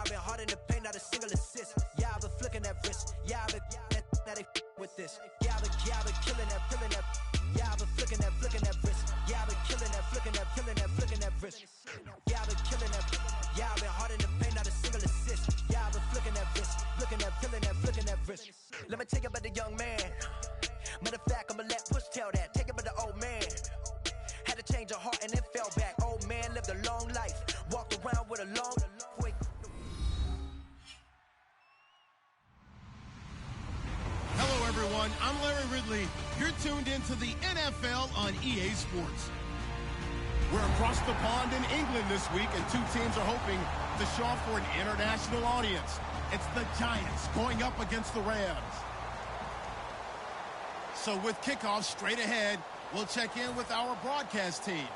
I've been hard in the paint, not a single assist. Yeah, I've been flicking that wrist. Yeah, I've been now they with this. Yeah, I've been killing that. Yeah, I've been flicking that wrist. Yeah, I've been killing that, flicking that wrist. Yeah, I've been killing that. Yeah, I've been hard in the paint, not a single assist. Yeah, I've been flicking that wrist, flicking that wrist. Let me take it about the young man. Matter of fact, I'ma let Push tell that. Take it about the old man. Had to change her heart and then fell back. Old man lived a long life, walked around with a long way. Hello, everyone. I'm Larry Ridley. You're tuned into the NFL on EA Sports. We're across the pond in England this week, and two teams are hoping to show off for an international audience. It's the Giants going up against the Rams. So with kickoff straight ahead, we'll check in with our broadcast team.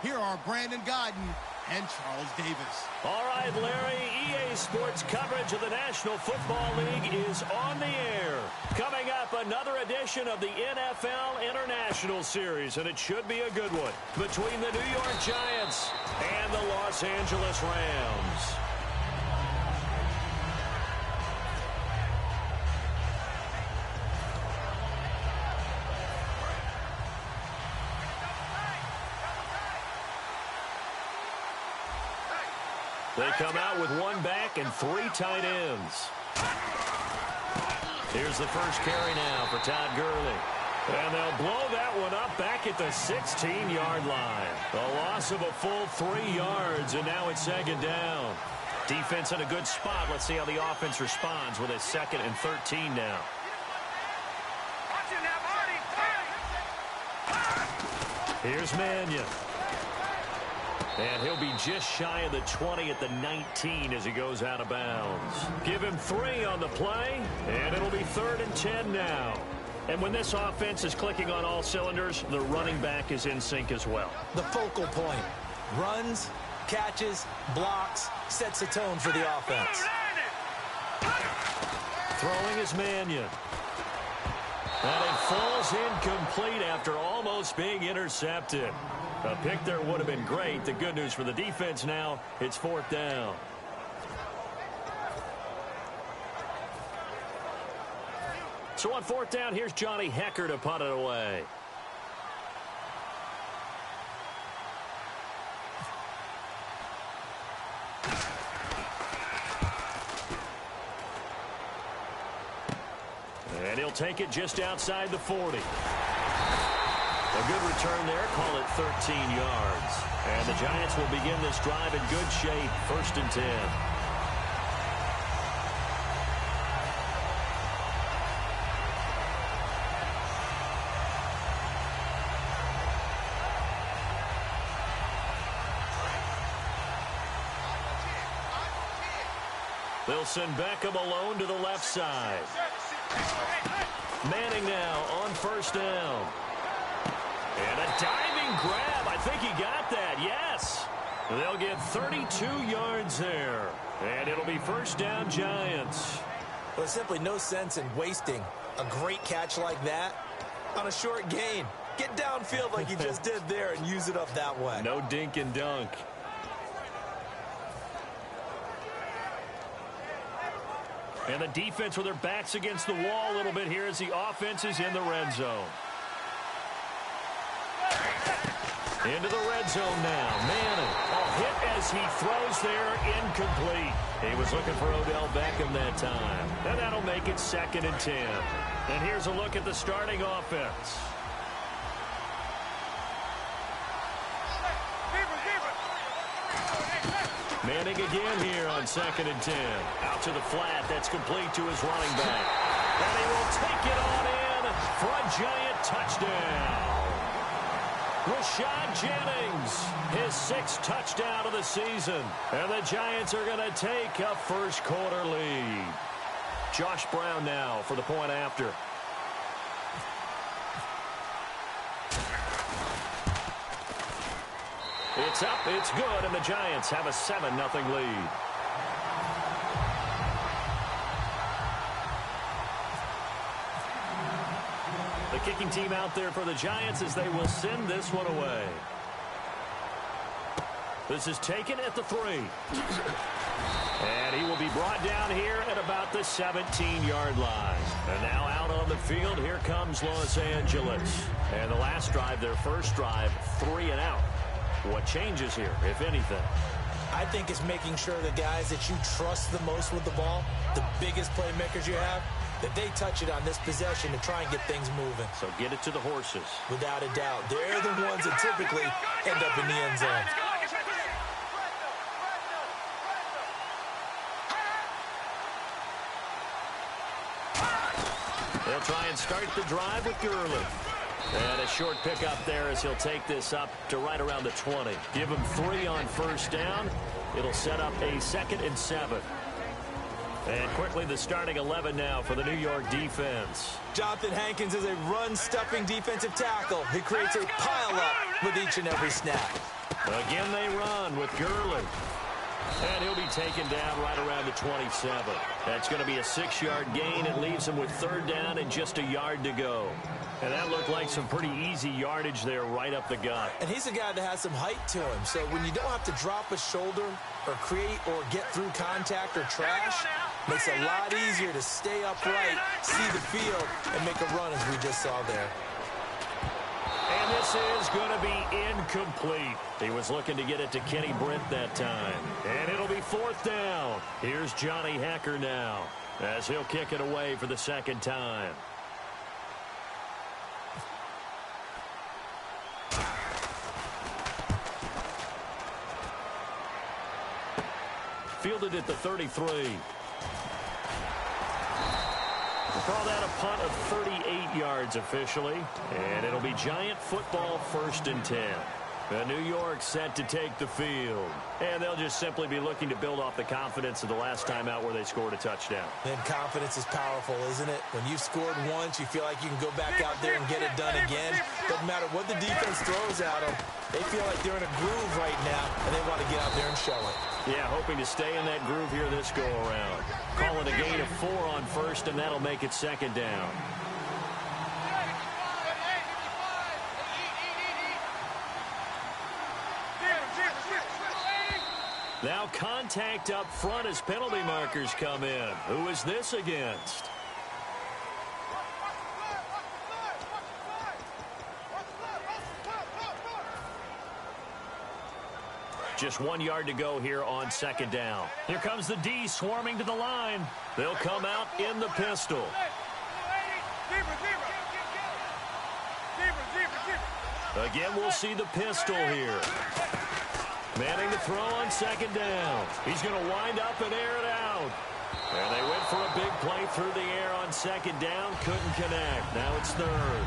Here are Brandon Godden and Charles Davis. All right, Larry, EA Sports coverage of the National Football League is on the air. Coming up, another edition of the NFL International Series, and it should be a good one, between the New York Giants and the Los Angeles Rams. They come out with one back and three tight ends. Here's the first carry now for Todd Gurley. And they'll blow that one up back at the 16-yard line. A loss of a full 3 yards, and now it's second down. Defense in a good spot. Let's see how the offense responds with a 2nd and 13 now. Here's Mannion. And he'll be just shy of the 20 at the 19 as he goes out of bounds. Give him 3 on the play, and it'll be 3rd and 10 now. And when this offense is clicking on all cylinders, the running back is in sync as well. The focal point. Runs, catches, blocks, sets the tone for the offense. Throwing is Mannion. And it falls incomplete after almost being intercepted. A pick there would have been great. The good news for the defense now, it's 4th down. So on 4th down, here's Johnny Hecker to punt it away. And he'll take it just outside the 40. A good return there, call it 13 yards. And the Giants will begin this drive in good shape, 1st and 10. They'll send Beckham alone to the left side. Manning now on 1st down. And a diving grab. I think he got that. Yes. They'll get 32 yards there. And it'll be 1st down Giants. There's simply no sense in wasting a great catch like that on a short gain. Get downfield like you just did there and use it up that way. No dink and dunk. And the defense with their backs against the wall a little bit here as the offense is in the red zone. Into the red zone now. Manning. A hit as he throws there. Incomplete. He was looking for Odell Beckham that time. And that'll make it 2nd and 10. And here's a look at the starting offense. Manning again here on 2nd and 10. Out to the flat. That's complete to his running back. And he will take it on in for a Giant touchdown. Rashad Jennings, his 6th touchdown of the season. And the Giants are going to take a first-quarter lead. Josh Brown now for the point after. It's up, it's good, and the Giants have a 7-0 lead. The kicking team out there for the Giants as they will send this one away. This is taken at the 3. And he will be brought down here at about the 17-yard line. And now out on the field, here comes Los Angeles. And the last drive, their first drive, 3 and out. What changes here, if anything? I think it's making sure the guys that you trust the most with the ball, the biggest playmakers you have, that they touch it on this possession to try and get things moving. So get it to the horses. Without a doubt. They're the ones that typically end up in the end zone. They'll try and start the drive with Gurley. And a short pickup there as he'll take this up to right around the 20. Give him 3 on first down. It'll set up a 2nd and 7. And quickly the starting 11 now for the New York defense. Jonathan Hankins is a run-stuffing defensive tackle. He creates a pile-up with each and every snap. Again they run with Gurley. And he'll be taken down right around the 27. That's going to be a 6-yard gain. It leaves him with 3rd down and just a yard to go. And that looked like some pretty easy yardage there right up the gut. And he's a guy that has some height to him. So when you don't have to drop a shoulder or create or get through contact or trash, makes it a lot easier to stay upright, see the field, and make a run as we just saw there. And this is going to be incomplete. He was looking to get it to Kenny Brent that time. And it'll be 4th down. Here's Johnny Hecker now as he'll kick it away for the 2nd time. Fielded at the 33. We'll call that a punt of 38 yards officially. And it'll be Giant football 1st and 10. New York set to take the field. And they'll just simply be looking to build off the confidence of the last time out where they scored a touchdown. And confidence is powerful, isn't it? When you've scored once, you feel like you can go back out there and get it done again. Doesn't matter what the defense throws at them. They feel like they're in a groove right now, and they want to get out there and show it. Yeah, hoping to stay in that groove here this go-around. Calling a gain of 4 on first, and that'll make it 2nd down. Now contact up front as penalty markers come in. Who is this against? Just 1 yard to go here on 2nd down. Here comes the D swarming to the line. They'll come out in the pistol. Again, we'll see the pistol here. Manning to throw on 2nd down. He's going to wind up and air it out. And they went for a big play through the air on 2nd down. Couldn't connect. Now it's 3rd.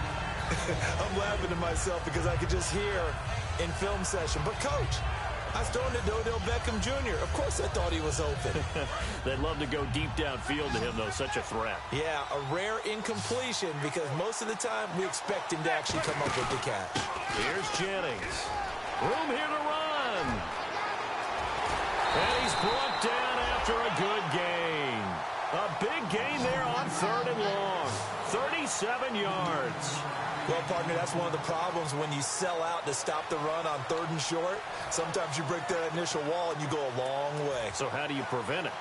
I'm laughing to myself because I could just hear in film session. But, Coach, I was throwing to Odell Beckham Jr. Of course I thought he was open. They'd love to go deep downfield to him, though. Such a threat. Yeah, a rare incompletion because most of the time we expect him to actually come up with the catch. Here's Jennings. Room here to run. And he's brought down after a good gain. A big gain there on 3rd and long. 37 yards. Well, partner, that's one of the problems when you sell out to stop the run on 3rd and short. Sometimes you break that initial wall and you go a long way. So how do you prevent it?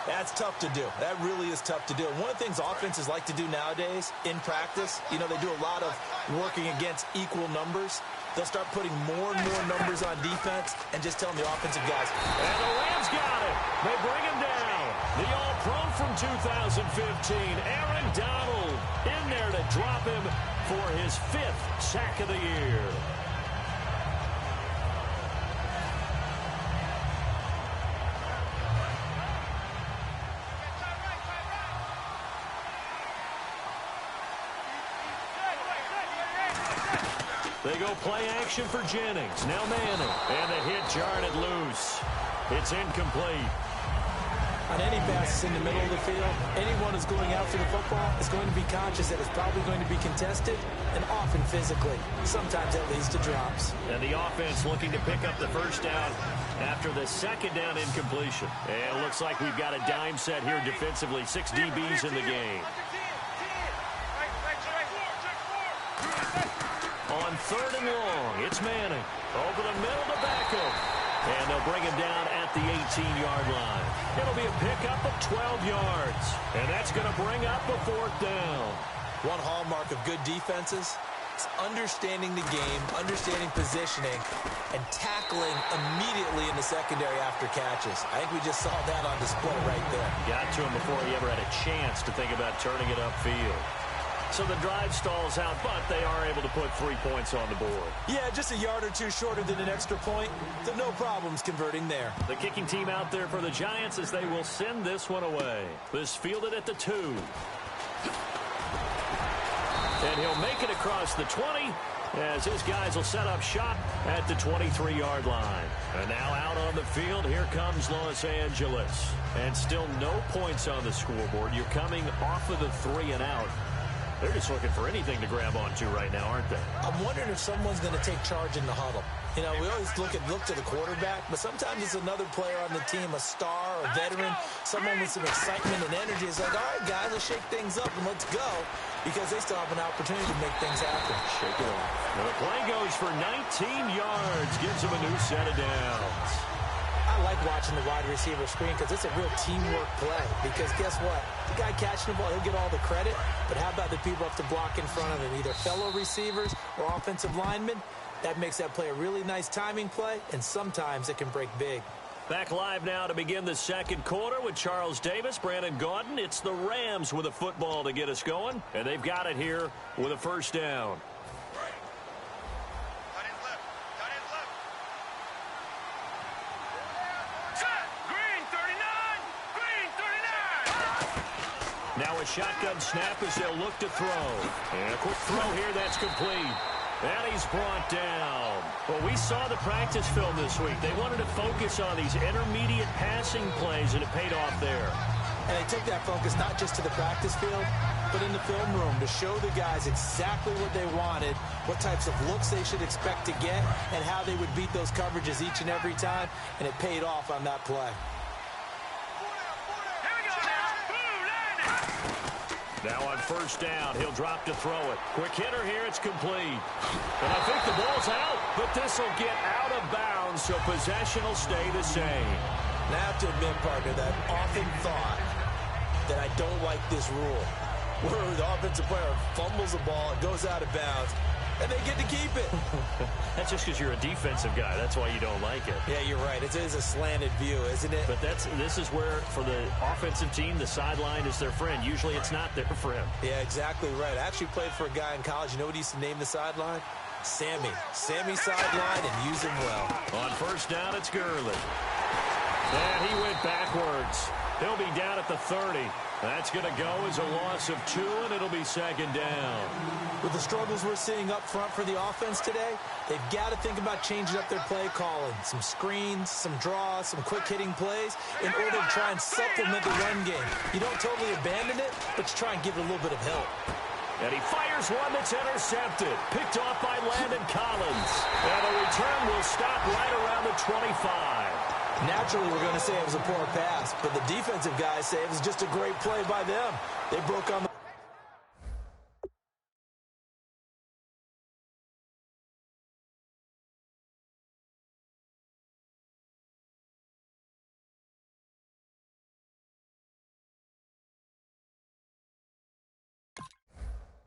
That's tough to do. That really is tough to do. And one of the things offenses like to do nowadays in practice, you know, they do a lot of working against equal numbers. They'll start putting more and more numbers on defense and just telling the offensive guys. And the Rams got it. They bring him down. The All-Pro from 2015, Aaron Donald, in there to drop him for his 5th sack of the year. They go play action for Jennings. Now Manning. And the hit jarred loose. It's incomplete. On any passes in the middle of the field, anyone who's going out for the football is going to be conscious that it's probably going to be contested and often physically. Sometimes that leads to drops. And the offense looking to pick up the 1st down after the 2nd down incompletion. And it looks like we've got a dime set here defensively. 6 DBs in the game. On 3rd and long, it's Manning. Over the middle to Beckham. And they'll bring him down at at the 18-yard line. It'll be a pickup of 12 yards, and that's going to bring up a 4th down. One hallmark of good defenses is understanding the game, understanding positioning, and tackling immediately in the secondary after catches. I think we just saw that on display right there. Got to him before he ever had a chance to think about turning it upfield. So the drive stalls out, but they are able to put 3 points on the board. Yeah, just a yard or two shorter than an extra point, so no problems converting there. The kicking team out there for the Giants as they will send this one away. This fielded at the 2. And he'll make it across the 20 as his guys will set up shop at the 23-yard line. And now out on the field, here comes Los Angeles. And still no points on the scoreboard. You're coming off of the 3 and out. They're just looking for anything to grab onto right now, aren't they? I'm wondering if someone's going to take charge in the huddle. You know, we always look to the quarterback, but sometimes it's another player on the team, a star, a veteran, someone with some excitement and energy. It's like, all right, guys, let's shake things up and let's go, because they still have an opportunity to make things happen. Shake it off. Now the play goes for 19 yards, gives them a new set of downs. I like watching the wide receiver screen because it's a real teamwork play. Because guess what? The guy catching the ball, he'll get all the credit. But how about the people up to block in front of him, either fellow receivers or offensive linemen? That makes that play a really nice timing play, and sometimes it can break big. Back live now to begin the second quarter with Charles Davis, Brandon Gaudin. It's the Rams with a football to get us going, and they've got it here with a 1st down. Now a shotgun snap as they'll look to throw. And a quick throw here that's complete. And he's brought down. Well, we saw the practice film this week. They wanted to focus on these intermediate passing plays, and it paid off there. And they took that focus not just to the practice field, but in the film room to show the guys exactly what they wanted, what types of looks they should expect to get, and how they would beat those coverages each and every time, and it paid off on that play. Now on 1st down, he'll drop to throw it. Quick hitter here, it's complete. And I think the ball's out, but this will get out of bounds, so possession will stay the same. And I have to admit, partner, that I often thought that I don't like this rule, where the offensive player fumbles the ball, it goes out of bounds, and they get to keep it. That's just because you're a defensive guy. That's why you don't like it. Yeah, you're right. It is a slanted view, isn't it? But this is where, for the offensive team, the sideline is their friend. Usually it's not there for him. Yeah, exactly right. I actually played for a guy in college. You know what he used to name the sideline? Sammy. Sammy sideline, and use him well. On 1st down, it's Gurley. And he went backwards. He'll be down at the 30. That's going to go as a loss of 2, and it'll be 2nd down. With the struggles we're seeing up front for the offense today, they've got to think about changing up their play calling. Some screens, some draws, some quick-hitting plays in order to try and supplement the run game. You don't totally abandon it, but you try and give it a little bit of help. And he fires one that's intercepted. Picked off by Landon Collins. And the return will stop right around the 25. Naturally, we're going to say it was a poor pass, but the defensive guys say it was just a great play by them. They broke on the...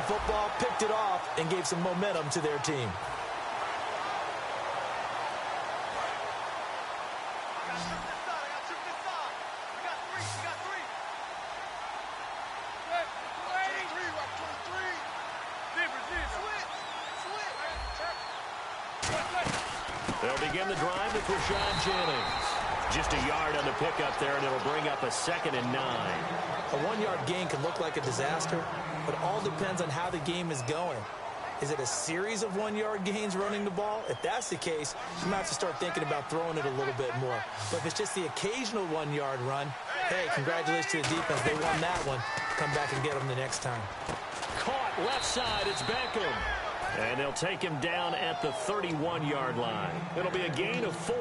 Football picked it off and gave some momentum to their team. They'll begin the drive with Rashad Jennings. Just a yard on the pickup there, and it'll bring up a 2nd and 9. A 1-yard gain can look like a disaster, but it all depends on how the game is going. Is it a series of 1-yard gains running the ball? If that's the case, you might have to start thinking about throwing it a little bit more. But if it's just the occasional 1-yard run, hey, congratulations to the defense. They won that one. Come back and get them the next time. Caught left side, it's Beckham. And they'll take him down at the 31-yard line. It'll be a gain of 4.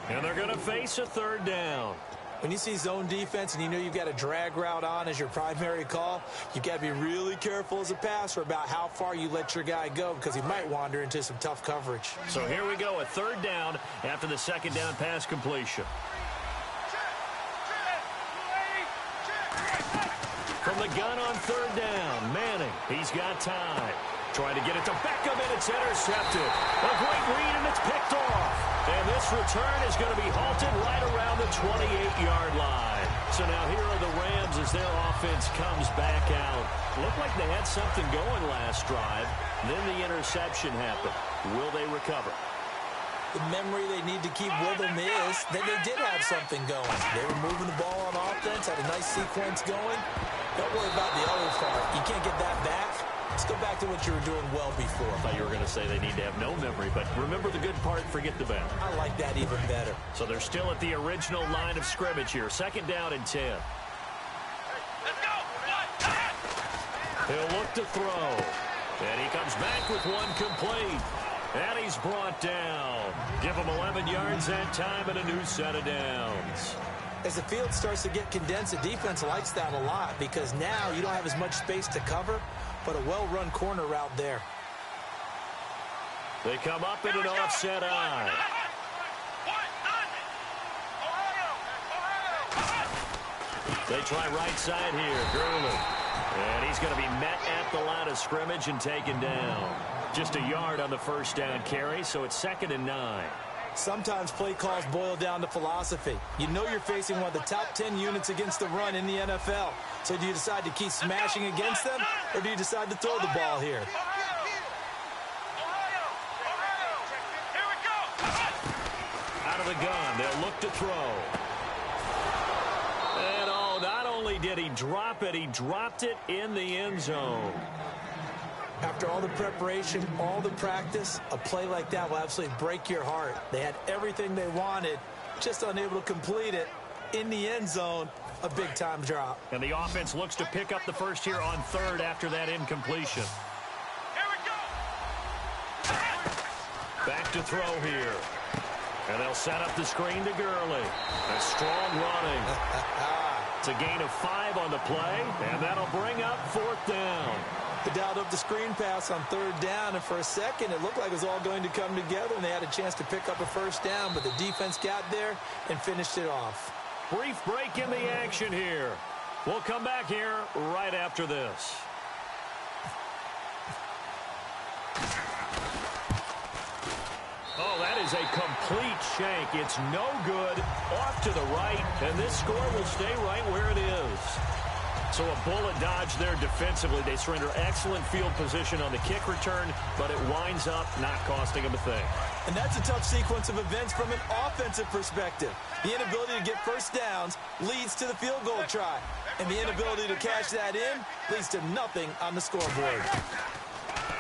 And they're going to face a 3rd down. When you see zone defense and you know you've got a drag route on as your primary call, you've got to be really careful as a passer about how far you let your guy go because he might wander into some tough coverage. So here we go, a 3rd down after the 2nd down pass completion. from the gun on third down. Manning, he's got time. Trying to get it to Beckham, and it's intercepted. A great read, and it's picked off. And this return is going to be halted right around the 28-yard line. So now here are the Rams as their offense comes back out. Looked like they had something going last drive. Then the interception happened. Will they recover? The memory they need to keep with them is that they did have something going. They were moving the ball on offense, had a nice sequence going. Don't worry about the other part. You can't get that back. Let's go back to what you were doing well before. I thought you were going to say they need to have no memory, but remember the good part, forget the bad. I like that even better. So they're still at the original line of scrimmage here. 2nd down and 10. He'll look to throw. And he comes back with one complete. And he's brought down. Give him 11 yards that time and a new set of downs. As the field starts to get condensed, the defense likes that a lot because now you don't have as much space to cover, but a well-run corner route there. They come up in an offset eye. They try right side here. Gurley. And he's going to be met at the line of scrimmage and taken down. Just a yard on the first down carry, so it's 2nd and 9. Sometimes play calls boil down to philosophy. You know you're facing one of the top 10 units against the run in the NFL. So do you decide to keep smashing against them, or do you decide to throw the ball here? Out of the gun, they'll look to throw. And not only did he drop it, he dropped it in the end zone. After all the preparation, all the practice, a play like that will absolutely break your heart. They had everything they wanted, just unable to complete it. In the end zone, a big-time drop. And the offense looks to pick up the first here on 3rd after that incompletion. Back to throw here. And they'll set up the screen to Gurley. A strong running. It's a gain of 5 on the play, and that'll bring up 4th down. They dialed up the screen pass on 3rd down, and for a second it looked like it was all going to come together, and they had a chance to pick up a first down, but the defense got there and finished it off. Brief break in the action here. We'll come back here right after this. Oh, that is a complete shank. It's no good. Off to the right, and this score will stay right where it is. So a bullet dodge there defensively. They surrender excellent field position on the kick return, but it winds up not costing them a thing. And that's a tough sequence of events from an offensive perspective. The inability to get first downs leads to the field goal try. And the inability to cash that in leads to nothing on the scoreboard.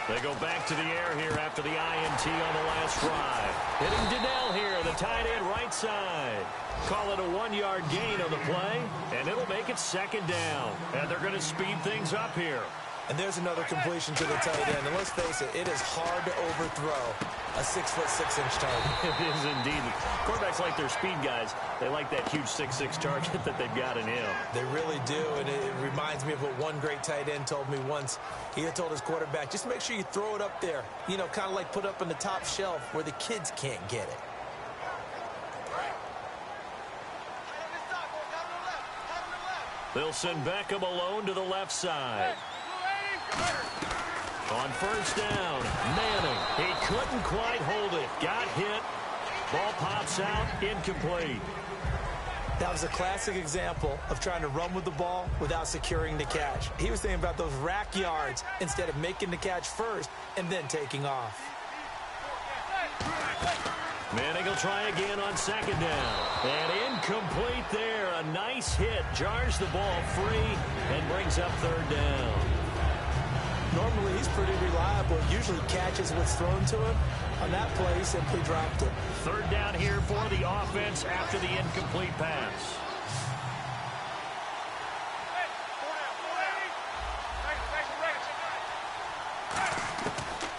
They go back to the air here after the INT on the last drive. Hitting Donnell here, the tight end right side. Call it a 1-yard gain on the play, and it'll make it 2nd down. And they're going to speed things up here. And there's another completion to the tight end. And let's face it, it is hard to overthrow a 6'6" target. It is indeed. Quarterbacks like their speed guys. They like that huge 6'6" target that they've got in him. They really do, and it reminds me of what one great tight end told me once. He had told his quarterback, just make sure you throw it up there. You know, kind of like put it up on the top shelf where the kids can't get it. They'll send Beckham alone to the left side. On first down, Manning. He couldn't quite hold it. Got hit. Ball pops out, incomplete. That was a classic example of trying to run with the ball without securing the catch. He was thinking about those rack yards instead of making the catch first and then taking off. Manning will try again on 2nd down. And incomplete there. A nice hit. Jars the ball free and brings up 3rd down. Normally, he's pretty reliable. Usually catches what's thrown to him. On that play, he simply dropped it. 3rd down here for the offense after the incomplete pass.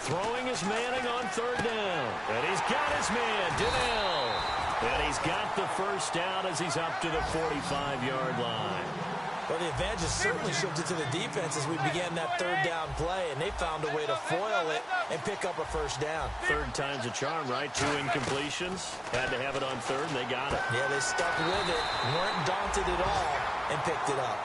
Throwing is Manning on 3rd down. And he's got his man, Donnell. And he's got the first down as he's up to the 45-yard line. Well, the advantage has certainly shifted to the defense as we began that 3rd down play, and they found a way to foil it and pick up a first down. 3rd time's a charm, right? 2 incompletions. Had to have it on 3rd, and they got it. Yeah, they stuck with it, weren't daunted at all, and picked it up.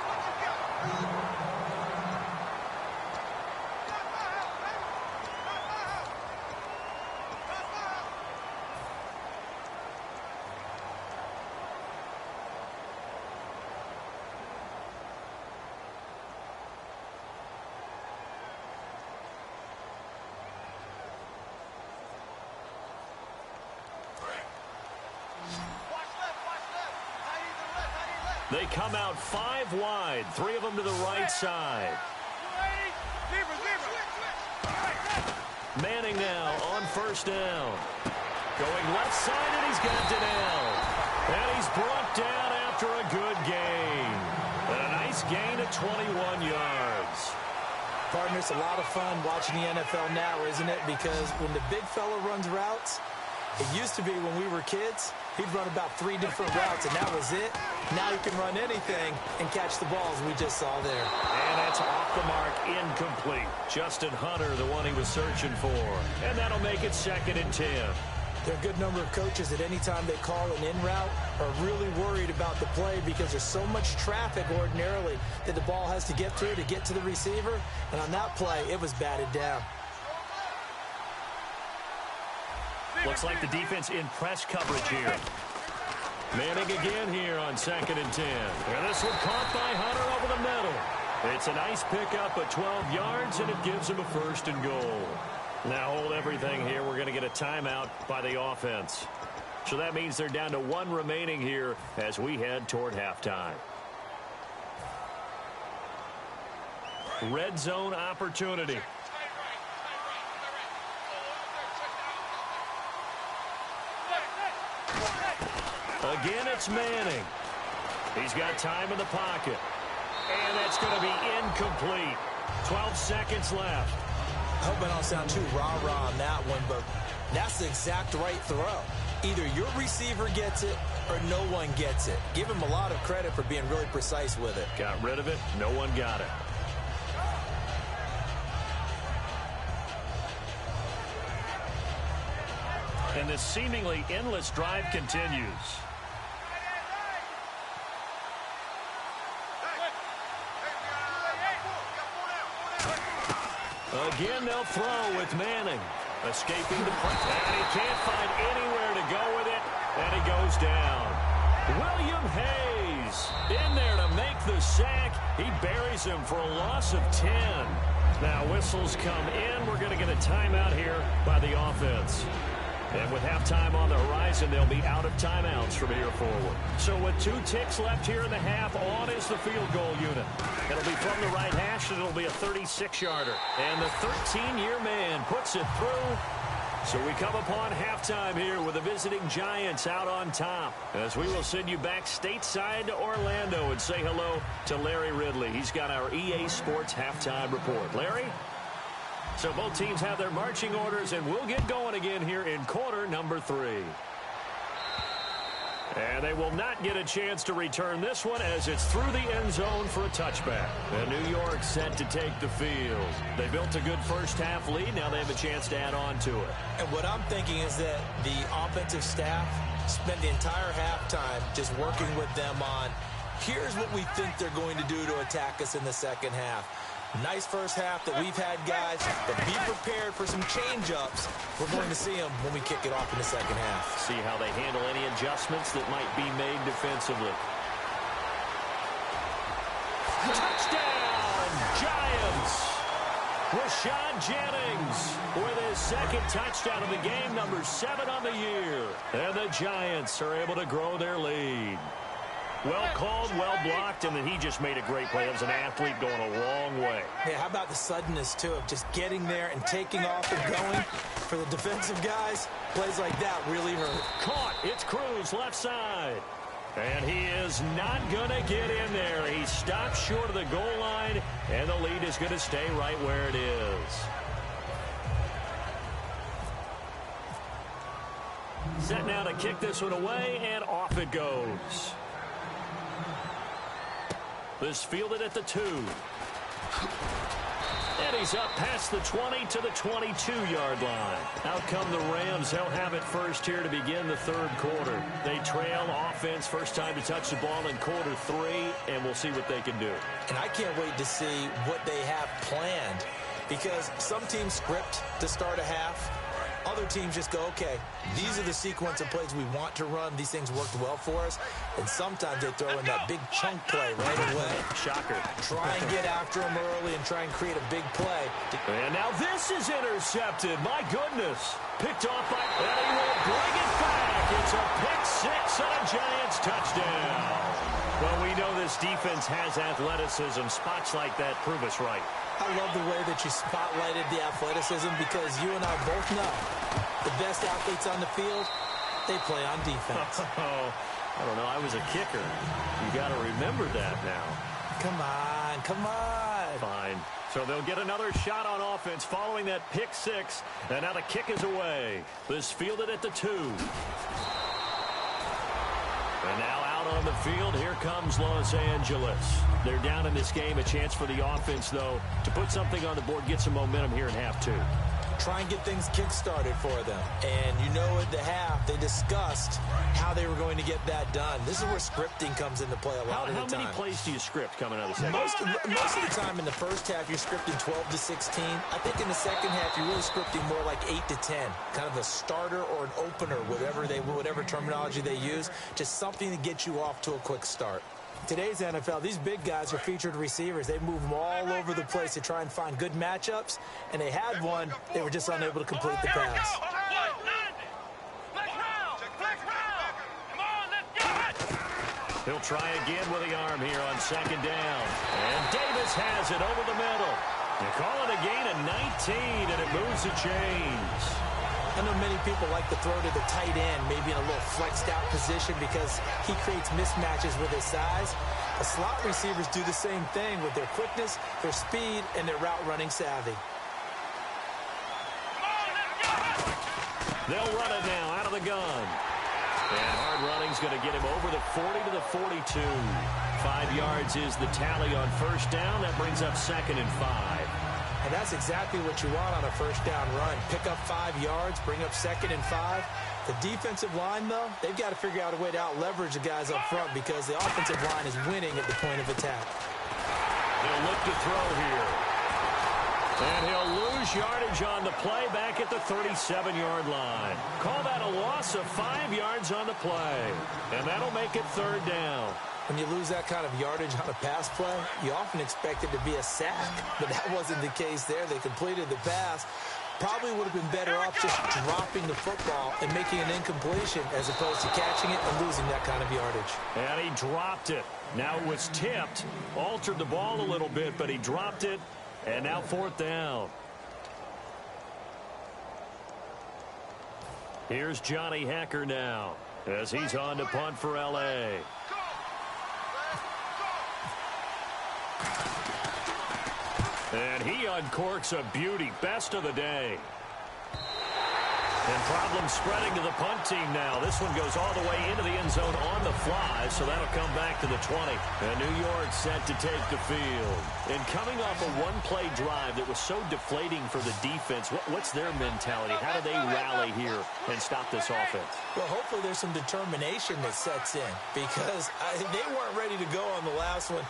They come out 5 wide, 3 of them to the right side. Manning now on first down. Going left side, and he's got Donnell. And he's brought down after a good gain. And a nice gain of 21 yards. Partner, it's a lot of fun watching the NFL now, isn't it? Because when the big fella runs routes, it used to be when we were kids, he'd run about 3 different routes, and that was it. Now you can run anything and catch the balls we just saw there. And that's off the mark, incomplete. Justin Hunter, the one he was searching for. And that'll make it 2nd and 10. There are a good number of coaches that anytime they call an in route are really worried about the play because there's so much traffic ordinarily that the ball has to get through to get to the receiver. And on that play, it was batted down. Looks like the defense in press coverage here. Manning again here on 2nd and 10. And this one caught by Hunter over the middle. It's a nice pickup of 12 yards, and it gives him a 1st and goal. Now hold everything here. We're going to get a timeout by the offense. So that means they're down to 1 remaining here as we head toward halftime. Red zone opportunity. Again, it's Manning. He's got time in the pocket. And that's going to be incomplete. 12 seconds left. I hope I don't sound too rah-rah on that one, but that's the exact right throw. Either your receiver gets it or no one gets it. Give him a lot of credit for being really precise with it. Got rid of it. No one got it. And this seemingly endless drive continues. Again, they'll throw with Manning. Escaping the press. And he can't find anywhere to go with it. And he goes down. William Hayes in there to make the sack. He buries him for a loss of 10. Now whistles come in. We're going to get a timeout here by the offense. And with halftime on the horizon, they'll be out of timeouts from here forward. So with 2 ticks left here in the half, on is the field goal unit. It'll be from the right hash, and it'll be a 36-yarder. And the 13-year man puts it through. So we come upon halftime here with the visiting Giants out on top. As we will send you back stateside to Orlando and say hello to Larry Ridley. He's got our EA Sports halftime report. Larry? So both teams have their marching orders, and we'll get going again here in quarter number 3. And they will not get a chance to return this one as it's through the end zone for a touchback. And New York set to take the field. They built a good first half lead. Now they have a chance to add on to it. And what I'm thinking is that the offensive staff spent the entire halftime just working with them on, here's what we think they're going to do to attack us in the second half. Nice first half that we've had, guys, but be prepared for some change-ups. We're going to see them when we kick it off in the second half. See how they handle any adjustments that might be made defensively. Touchdown, Giants! Rashad Jennings with his 2nd touchdown of the game, number 7 on the year. And the Giants are able to grow their lead. Well called, well blocked, and then he just made a great play. That was an athlete going a long way. Yeah, how about the suddenness, too, of just getting there and taking off and going? For the defensive guys, plays like that really hurt. Caught. It's Cruz, left side. And he is not going to get in there. He stopped short of the goal line, and the lead is going to stay right where it is. Set now to kick this one away, and off it goes. This fielded at the 2. And he's up past the 20 to the 22-yard line. Out come the Rams. They'll have it first here to begin the third quarter. They trail offense, first time to touch the ball in quarter 3, and we'll see what they can do. And I can't wait to see what they have planned, because some teams script to start a half. Other teams just go, okay, these are the sequence of plays we want to run. These things worked well for us. And sometimes they throw in that big chunk play right away. Shocker. Try and get after them early and try and create a big play. And now this is intercepted. My goodness. Picked off by, and he will bring it back. It's a pick 6 and a Giants touchdown. Well, we know this defense has athleticism. Spots like that prove us right. I love the way that you spotlighted the athleticism, because you and I both know the best athletes on the field, they play on defense. I don't know. I was a kicker. You got to remember that now. Come on, come on. Fine. So they'll get another shot on offense following that pick 6, and now the kick is away. This fielded at the 2. And now out on the field, here comes Los Angeles. They're down in this game. A chance for the offense, though, to put something on the board, get some momentum here in half 2. Try and get things kick-started for them. And you know at the half, they discussed how they were going to get that done. This is where scripting comes into play a lot of the time. How many plays do you script coming out of the second? Most of the time in the first half, you're scripting 12 to 16. I think in the second half, you're really scripting more like 8 to 10. Kind of a starter or an opener, whatever terminology they use. Just something to get you off to a quick start. Today's NFL, these big guys are featured receivers. They move them all over the place to try and find good matchups, and they had one. They were just unable to complete the pass. He'll try again with the arm here on second down. And Davis has it over the middle. You call it a gain of 19, and it moves the chains. I know many people like to throw to the tight end, maybe in a little flexed out position, because he creates mismatches with his size. The slot receivers do the same thing with their quickness, their speed, and their route running savvy. They'll run it now out of the gun. And hard running's going to get him over the 40 to the 42. 5 yards is the tally on first down. That brings up 2nd and 5. And that's exactly what you want on a first down run. Pick up 5 yards, bring up 2nd and 5. The defensive line, though, they've got to figure out a way to out-leverage the guys up front, because the offensive line is winning at the point of attack. They'll look to throw here. And he'll lose yardage on the play back at the 37-yard line. Call that a loss of 5 yards on the play. And that'll make it 3rd down. When you lose that kind of yardage on a pass play, you often expect it to be a sack, but that wasn't the case there. They completed the pass. Probably would have been better off just dropping the football and making an incompletion as opposed to catching it and losing that kind of yardage. And he dropped it. Now it was tipped, altered the ball a little bit, but he dropped it, and now 4th down. Here's Johnny Hacker now as he's on to punt for L.A. And he uncorks a beauty. Best of the day. And problems spreading to the punt team now. This one goes all the way into the end zone on the fly, so that'll come back to the 20. And New York set to take the field. And coming off a one-play drive that was so deflating for the defense, what's their mentality? How do they rally here and stop this offense? Well, hopefully there's some determination that sets in, because they weren't ready to go on the last one.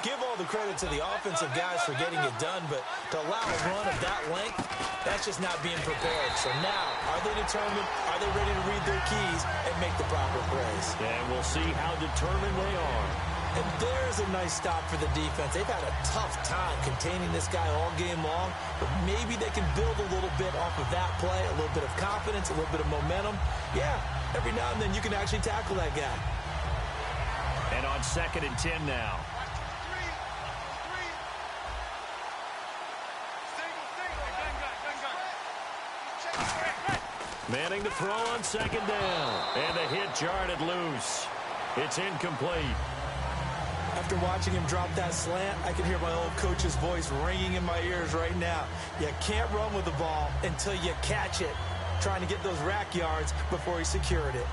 Give all the credit to the offensive guys for getting it done, but to allow a run of that length, that's just not being prepared. So now, are they determined? Are they ready to read their keys and make the proper plays? And we'll see how determined they are. And there's a nice stop for the defense. They've had a tough time containing this guy all game long, but maybe they can build a little bit off of that play, a little bit of confidence, a little bit of momentum. Yeah, every now and then you can actually tackle that guy. And on 2nd and 10 now. Manning to throw on 2nd down. And the hit jarred it loose. It's incomplete. After watching him drop that slant, I can hear my old coach's voice ringing in my ears right now. You can't run with the ball until you catch it. Trying to get those rack yards before he secured it.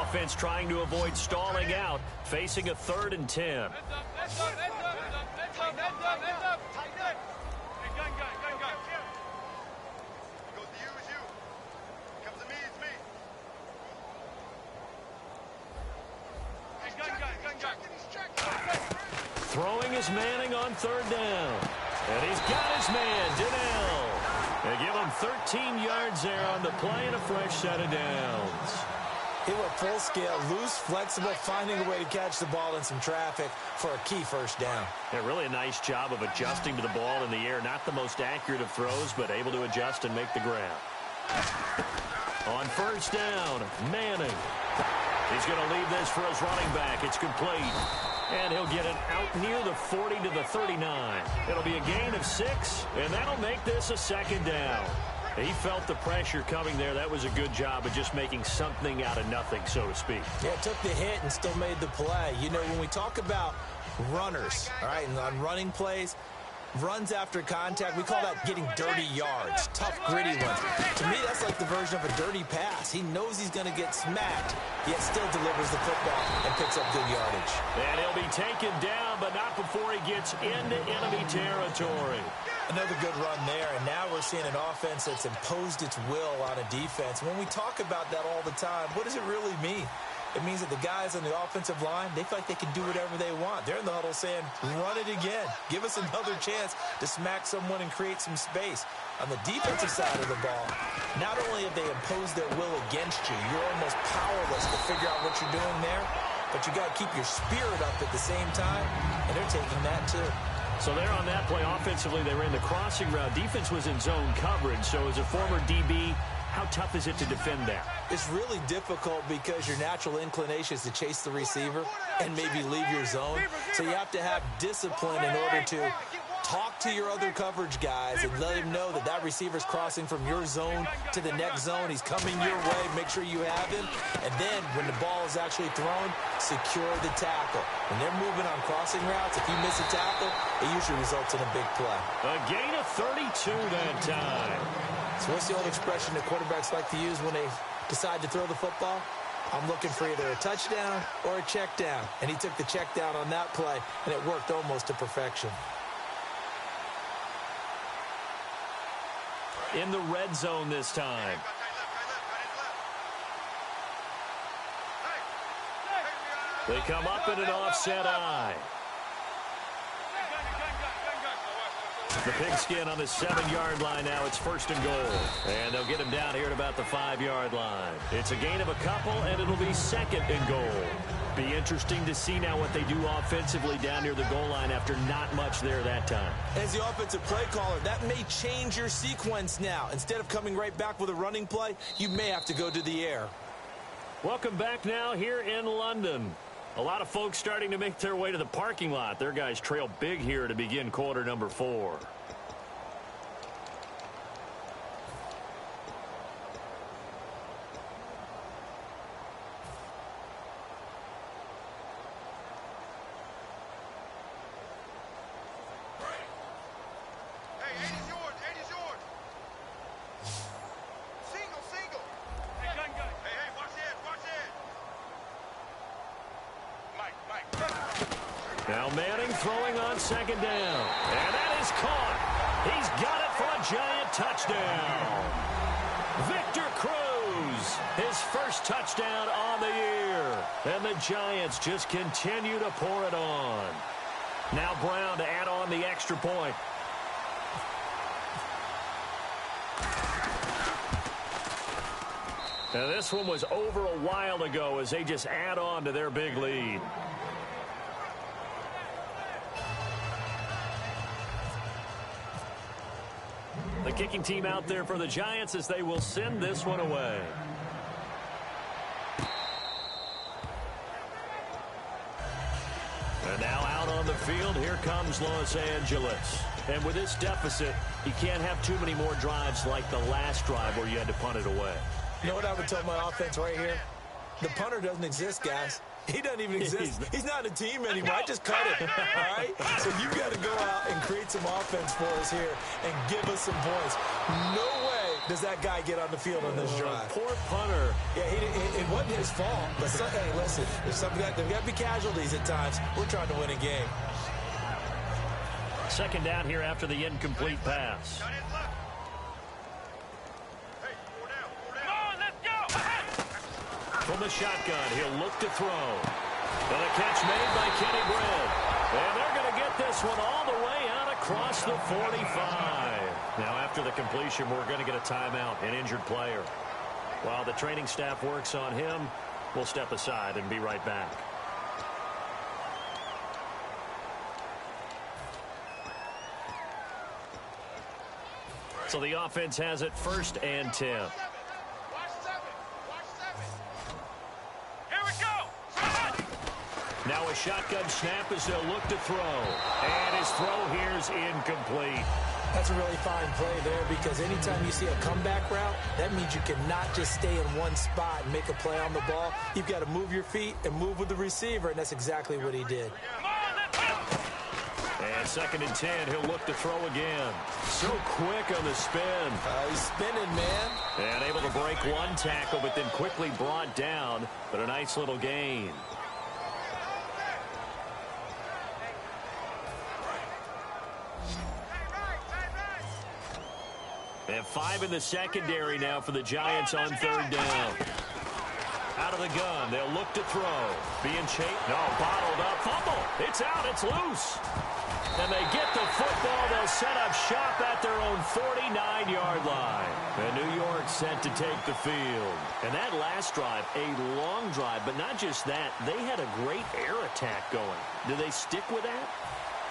Offense trying to avoid stalling out, facing a 3rd and 10. Throwing is Manning on third down. And he's got his man, Donnell. They give him 13 yards there on the play and a fresh set of downs. He went full scale, loose, flexible, finding a way to catch the ball in some traffic for a key first down. Yeah, really a nice job of adjusting to the ball in the air. Not the most accurate of throws, but able to adjust and make the grab. On first down, Manning. He's going to leave this for his running back. It's complete. And he'll get it out near the 40 to the 39. It'll be a gain of 6, and that'll make this a second down. He felt the pressure coming there. That was a good job of just making something out of nothing, so to speak. Yeah, took the hit and still made the play. You know, when we talk about runners, all right, and on running plays, runs after contact, we call that getting dirty yards, tough, gritty ones. To me, that's like the version of a dirty pass. He knows he's going to get smacked, yet still delivers the football and picks up good yardage. And he'll be taken down, but not before he gets into enemy territory. Another good run there, and now we're seeing an offense that's imposed its will on a defense. When we talk about that all the time, what does it really mean? It means that the guys on the offensive line, they feel like they can do whatever they want. They're in the huddle saying, run it again. Give us another chance to smack someone and create some space. On the defensive side of the ball, not only have they imposed their will against you, you're almost powerless to figure out what you're doing there, but you got to keep your spirit up at the same time, and they're taking that too. So there on that play, offensively, they ran the crossing route. Defense was in zone coverage, so as a former DB, how tough is it to defend that? It's really difficult because your natural inclination is to chase the receiver and maybe leave your zone. So you have to have discipline in order to talk to your other coverage guys and let him know that that receiver's crossing from your zone to the next zone. He's coming your way. Make sure you have him. And then when the ball is actually thrown, secure the tackle. When they're moving on crossing routes, if you miss a tackle, it usually results in a big play. A gain of 32 that time. So what's the old expression that quarterbacks like to use when they decide to throw the football? I'm looking for either a touchdown or a check down. And he took the check down on that play, and it worked almost to perfection. In the red zone this time. They come up in an offset eye. The pigskin on the 7-yard line now. It's first and goal. And they'll get him down here at about the 5-yard line. It's a gain of a couple, and it'll be second and goal. Be interesting to see now what they do offensively down near the goal line after not much there that time. As the offensive play caller, that may change your sequence now. Instead of coming right back with a running play, you may have to go to the air. Welcome back now here in London. A lot of folks starting to make their way to the parking lot. Their guys trail big here to begin quarter number 4. Now Manning throwing on second down. And that is caught. He's got it for a giant touchdown. Victor Cruz, his first touchdown on the year. And the Giants just continue to pour it on. Now Brown to add on the extra point. Now this one was over a while ago as they just add on to their big lead. The kicking team out there for the Giants as they will send this one away. And now out on the field, here comes Los Angeles. And with this deficit, you can't have too many more drives like the last drive where you had to punt it away. You know what I would tell my offense right here? The punter doesn't exist, guys. He doesn't even exist. He's not a team anymore. I just cut it. All right? So you got to go out and create some offense for us here and give us some points. No way does that guy get on the field on this drive. Poor punter. Yeah, it wasn't his fault. But hey, listen, there's got to be casualties at times. We're trying to win a game. Second down here after the incomplete pass. From the shotgun, he'll look to throw. And a catch made by Kenny Britt. And they're going to get this one all the way out across the 45. Now, after the completion, we're going to get a timeout, an injured player. While the training staff works on him, we'll step aside and be right back. So the offense has it 1st and 10. Now a shotgun snap as they'll look to throw. And his throw here is incomplete. That's a really fine play there, because anytime you see a comeback route, that means you cannot just stay in one spot and make a play on the ball. You've got to move your feet and move with the receiver, and that's exactly what he did. And 2nd and 10, he'll look to throw again. So quick on the spin. He's spinning, man. And able to break one tackle, but then quickly brought down. But a nice little gain. And 5 in the secondary now for the Giants on 3rd down. Out of the gun, they'll look to throw. Being chased, no, bottled up, fumble. It's out, it's loose. And they get the football. They'll set up shop at their own 49-yard line. And New York set to take the field. And that last drive, a long drive, but not just that. They had a great air attack going. Do they stick with that?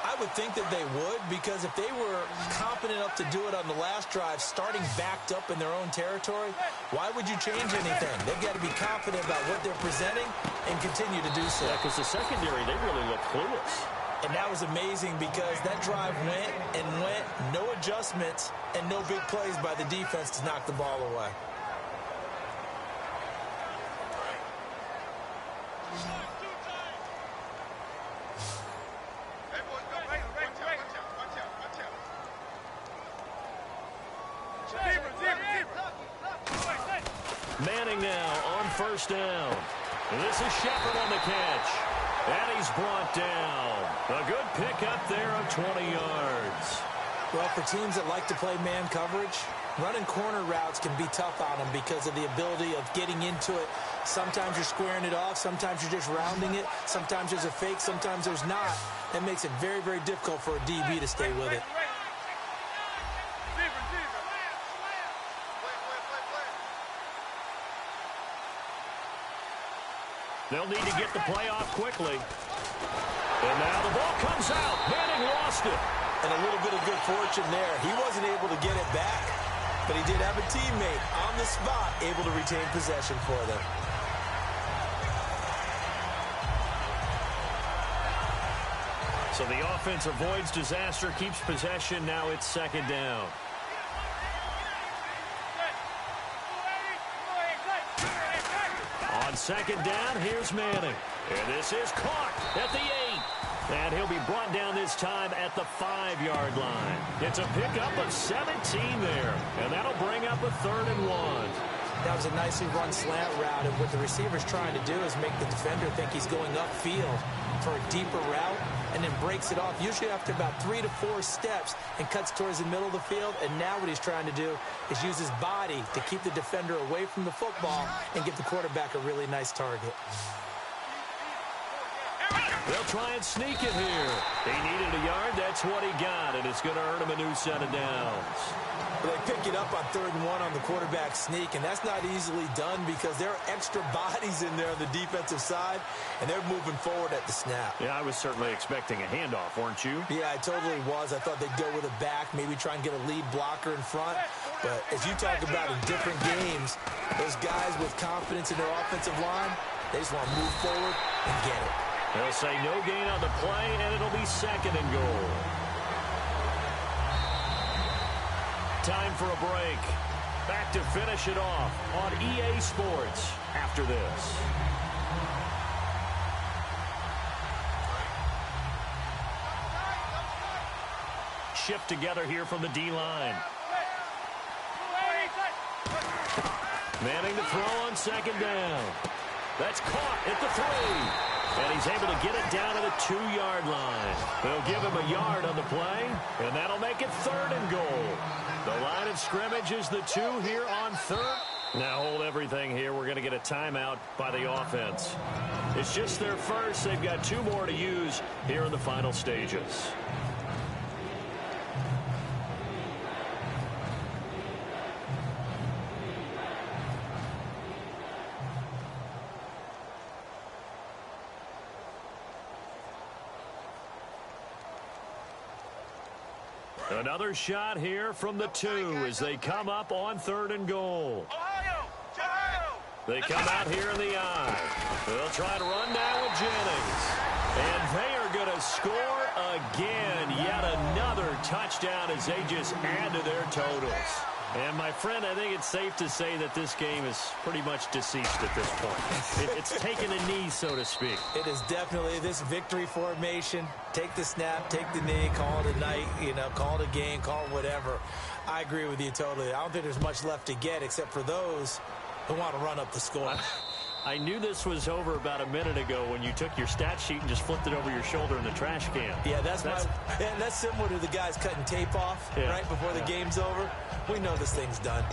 I would think that they would, because if they were competent enough to do it on the last drive, starting backed up in their own territory, why would you change anything? They've got to be confident about what they're presenting and continue to do so. Yeah, because the secondary, they really look clueless. And that was amazing, because that drive went and went, no adjustments, and no big plays by the defense to knock the ball away. Manning now on 1st down. This is Shepard on the catch. And he's brought down. A good pickup there of 20 yards. Well, for teams that like to play man coverage, running corner routes can be tough on them because of the ability of getting into it. Sometimes you're squaring it off. Sometimes you're just rounding it. Sometimes there's a fake. Sometimes there's not. That makes it very, very difficult for a DB to stay with it. They'll need to get the play off quickly. And now the ball comes out. Manning lost it. And a little bit of good fortune there. He wasn't able to get it back, but he did have a teammate on the spot able to retain possession for them. So the offense avoids disaster, keeps possession. Now it's 2nd down. On 2nd down, here's Manning. And this is caught at the 8. And he'll be brought down this time at the 5-yard line. It's a pickup of 17 there. And that'll bring up a 3rd and 1. That was a nicely run slant route. And what the receiver's trying to do is make the defender think he's going upfield for a deeper route, and then breaks it off, usually after about 3 to 4 steps, and cuts towards the middle of the field. And now what he's trying to do is use his body to keep the defender away from the football and give the quarterback a really nice target. They'll try and sneak it here. He needed a yard. That's what he got, and it's going to earn him a new set of downs. Well, they pick it up on 3rd and 1 on the quarterback sneak, and that's not easily done because there are extra bodies in there on the defensive side, and they're moving forward at the snap. Yeah, I was certainly expecting a handoff, weren't you? Yeah, I totally was. I thought they'd go with a back, maybe try and get a lead blocker in front. But as you talk about in different games, those guys with confidence in their offensive line, they just want to move forward and get it. They'll say no gain on the play, and it'll be 2nd and goal. Time for a break. Back to finish it off on EA Sports after this. Shift together here from the D-line. Manning to throw on 2nd down. That's caught at the 3. And he's able to get it down to the 2-yard line. They'll give him a yard on the play, and that'll make it 3rd and goal. The line of scrimmage is the 2 here on 3rd. Now hold everything here. We're going to get a timeout by the offense. It's just their first. They've got 2 more to use here in the final stages. Another shot here from the 2 as they come up on 3rd and goal. They come out here in the I. They'll try to run now with Jennings. And they are going to score again. Yet another touchdown as they just add to their totals. And, my friend, I think it's safe to say that this game is pretty much deceased at this point. It's taken a knee, so to speak. It is definitely this victory formation. Take the snap, take the knee, call it a night, call it a game, call it whatever. I agree with you totally. I don't think there's much left to get except for those who want to run up the score. I knew this was over about a minute ago when you took your stat sheet and just flipped it over your shoulder in the trash can. Yeah, that's similar to the guys cutting tape off right before the game's over. We know this thing's done.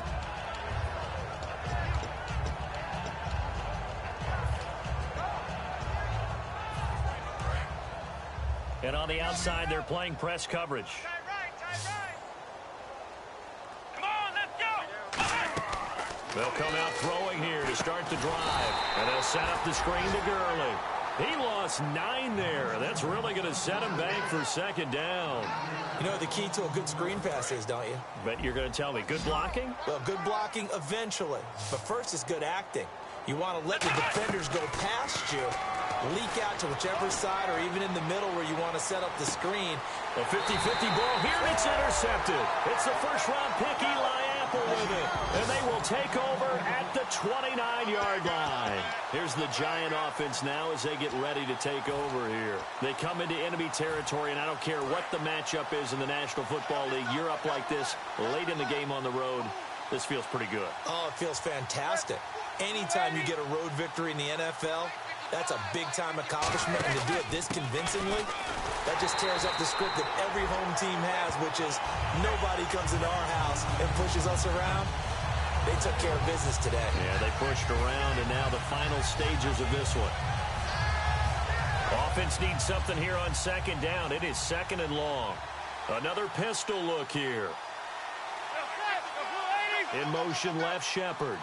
And on the outside, they're playing press coverage. They'll come out throwing here to start the drive. And they'll set up the screen to Gurley. He lost 9 there. That's really going to set him back for 2nd down. You know what the key to a good screen pass is, don't you? Bet you're going to tell me. Good blocking? Well, good blocking eventually. But first is good acting. You want to let the defenders go past you, leak out to whichever side or even in the middle where you want to set up the screen. A 50-50 ball here. It's intercepted. It's the first-round pick, Eli Apple with it. And they will take over at the 29-yard line. Here's the Giant offense now as they get ready to take over here. They come into enemy territory, and I don't care what the matchup is in the National Football League. You're up like this late in the game on the road. This feels pretty good. Oh, it feels fantastic. Anytime you get a road victory in the NFL, that's a big-time accomplishment, and to do it this convincingly, that just tears up the script that every home team has, which is nobody comes into our house and pushes us around. They took care of business today. Yeah, they pushed around, and now the final stages of this one. Offense needs something here on 2nd down. It is 2nd and long. Another pistol look here. In motion left, Shepard.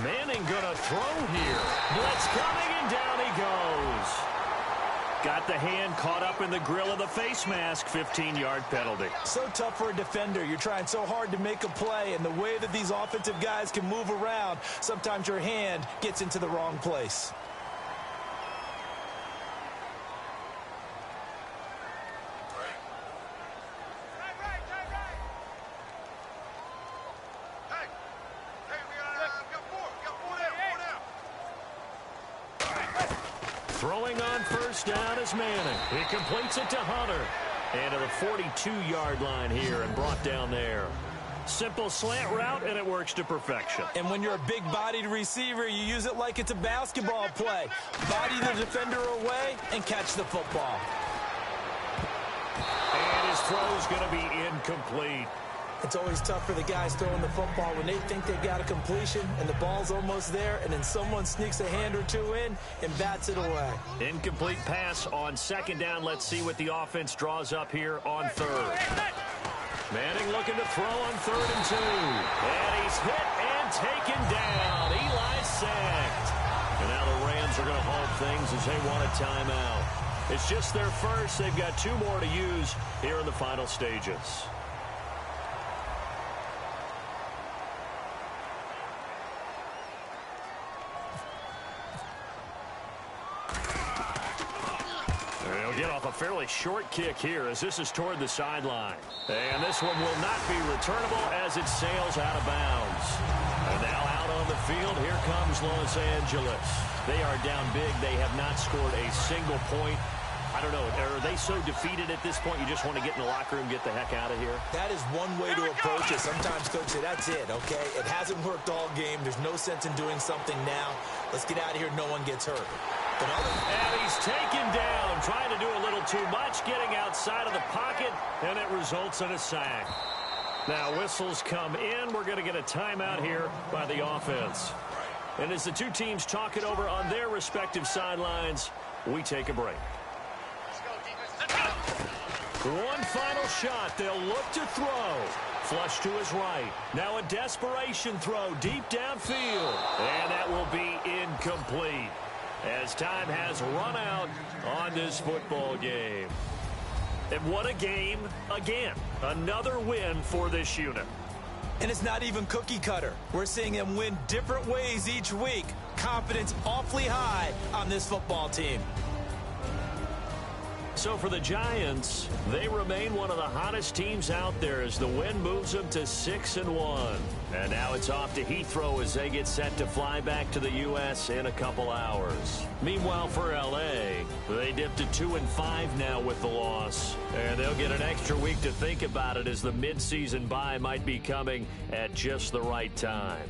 Manning gonna throw here. Blitz coming, and down he goes. Got the hand caught up in the grill of the face mask. 15-yard penalty. So tough for a defender. You're trying so hard to make a play, and the way that these offensive guys can move around, sometimes your hand gets into the wrong place. Throwing on 1st down is Manning. He completes it to Hunter. And to the 42-yard line here and brought down there. Simple slant route, and it works to perfection. And when you're a big-bodied receiver, you use it like it's a basketball play. Body the defender away and catch the football. And his throw's going to be incomplete. It's always tough for the guys throwing the football when they think they've got a completion and the ball's almost there, and then someone sneaks a hand or two in and bats it away. Incomplete pass on 2nd down. Let's see what the offense draws up here on 3rd. Manning looking to throw on 3rd and 2. And he's hit and taken down. Eli sacked. And now the Rams are going to hold things as they want a timeout. It's just their first. They've got 2 more to use here in the final stages. Get off a fairly short kick here as this is toward the sideline. And this one will not be returnable as it sails out of bounds. And now out on the field, here comes Los Angeles. They are down big. They have not scored a single point I don't know. Are they so defeated at this point you just want to get in the locker room, get the heck out of here? That is one way to approach it. Sometimes coaches say, that's it, okay? It hasn't worked all game. There's no sense in doing something now. Let's get out of here. No one gets hurt. And he's taken down, trying to do a little too much, getting outside of the pocket, and it results in a sack. Now whistles come in. We're going to get a timeout here by the offense. And as the two teams talk it over on their respective sidelines, we take a break. One final shot. They'll look to throw. Flush to his right. Now a desperation throw deep downfield. And that will be incomplete, as time has run out on this football game. And what a game again. Another win for this unit. And it's not even cookie cutter. We're seeing them win different ways each week. Confidence awfully high on this football team. So for the Giants, they remain one of the hottest teams out there as the win moves them to 6-1. And now it's off to Heathrow as they get set to fly back to the U.S. in a couple hours. Meanwhile, for L.A., they dipped to 2-5 now with the loss. And they'll get an extra week to think about it as the midseason bye might be coming at just the right time.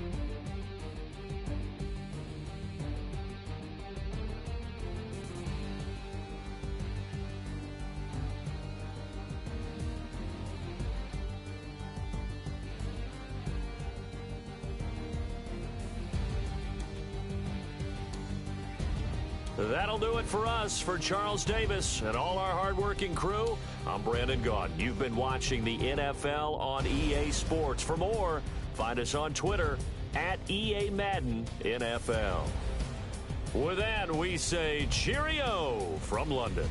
That'll do it for us. For Charles Davis and all our hardworking crew, I'm Brandon Gaudin. You've been watching the NFL on EA Sports. For more, find us on Twitter at EA Madden NFL. With that, we say cheerio from London.